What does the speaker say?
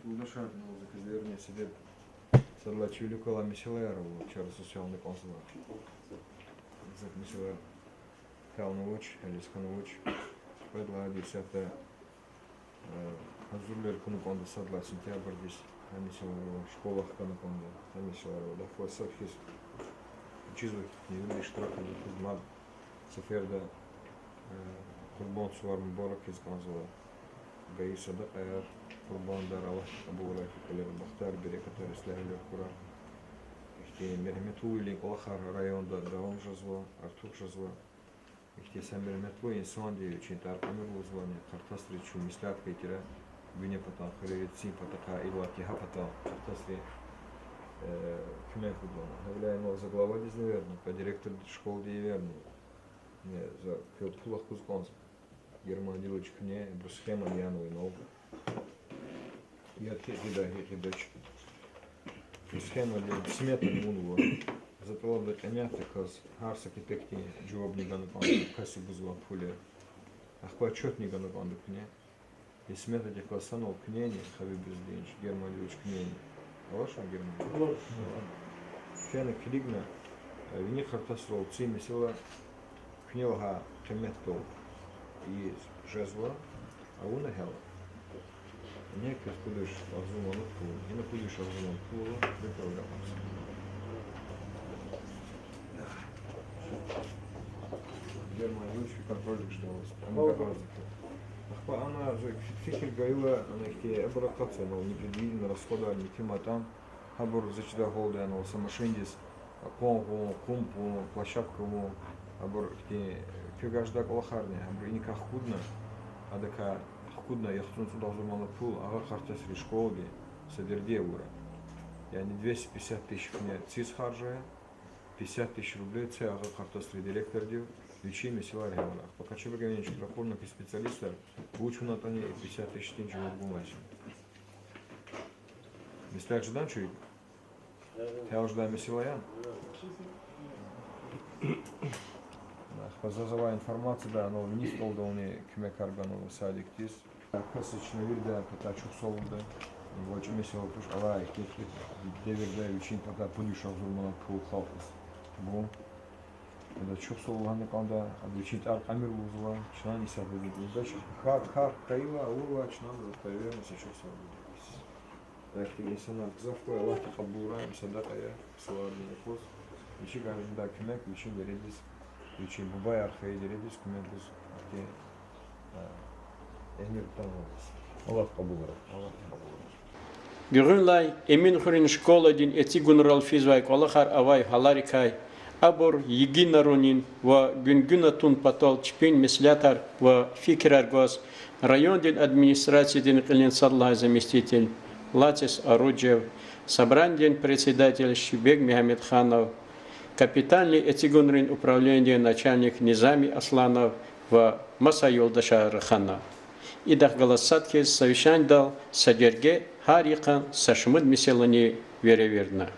Улдашар заказверне себе садлачили кола мисиларову через социальный консулат. За мисилар Калнович, Алисканович, предлагается это Азурлер Кунуконда садла сентябрь здесь, а мисиларову в школах Кунуконда, а мисиларову да фуасадхис учизует не видишь штрафы из мад циферда Курбон Суарм Борок из Канзула. Гаи Садакая, Курбан Дарала, Абула, Калер Бахтар, Берекатар, Слягелер Кура, Ихте Мермету или Колахар, район Даун Жазва, Артук Жазва, Ихте Самермету, Инсанди, Чинтар Камер Узвани, Картасри, Чумислятка и Тира, Бюнепата, Харевици, Патака, Илаки, Хапата, Картасри, Кюмекудона. Являем за глава Дизнаверни, по директор школы Диверни, за Филпулах Кузгонск. Герман Дилович Кне, Брусхема Яну и Ногу. Я хидач. Схема для смета мунва. Зато для конята, каз харса кипекти джуаб нигана панду, каси бузва пуле. Ахпачот нигана панду кне. И смета для классанов кнени, хави безденч, Герман Дилович Кнени. Алаша Герман? Фена килигна, вини хартасрол, цими села кнелга кеметтол. И жезла, а у нахела. Некий будешь разумом пул, и напудешь разумом пула, выправляемся. Герман Юрьевич контролик что у вас. Она же фихель гаила, она их обракация, но непредвиденно расхода, не тема там. Хабур зачитал голды, она самошиндис, помпу, кумпу, площадку, хабур Кюгажда Колахарни, Абриника худна, адака худна, я хочу туда взломала пул, ага хартас ришколги, садерде ура. Я не 250 тысяч мне цис харжая, 50 тысяч рублей, це ага хартас директор дел, лечи месила регионах. Пока человек меньше прокурных и специалистов, лучше на тоне 50 тысяч тенчи в бумаге. Места ждан чуй? Я уже да месила я. Позазова информация, да, но вниз полдовни кюмекаргану садик тис. Касочно вида, когда чухсолда, его очень весело туш, ала их деверда очень пока пунишал зурмана пул халфас. Бу, это чухсолда не канда, обучить аркамир узла, чна не сабуди. Дальше хар каила, ула, чна да поверно се чухсолда. Так ты сана завтра Аллах кабура, садакая, славный кос. Ищи да кюмек, ищи вередис. Ищи бубай архаи вередис, кюмек бус, арте эмир танвас. Аллах кабура. Гюрунлай, эмин хурин школа дин этигунрал физвай колахар авай халарикай. Абор егинарунин ва гюнгюнатун патол чпин мислятар ва фикраргос. Район дин администрации дин клин садлах заместитель Латис Аруджев. Собрание председатель Шибек Мехамедханов. Капитальный этигунрин управление начальник Низами Асланов в Масайолдаша Рахана. Идах голосатки совещание дал содерге Харикан Сашмыд Миселани Вереверна.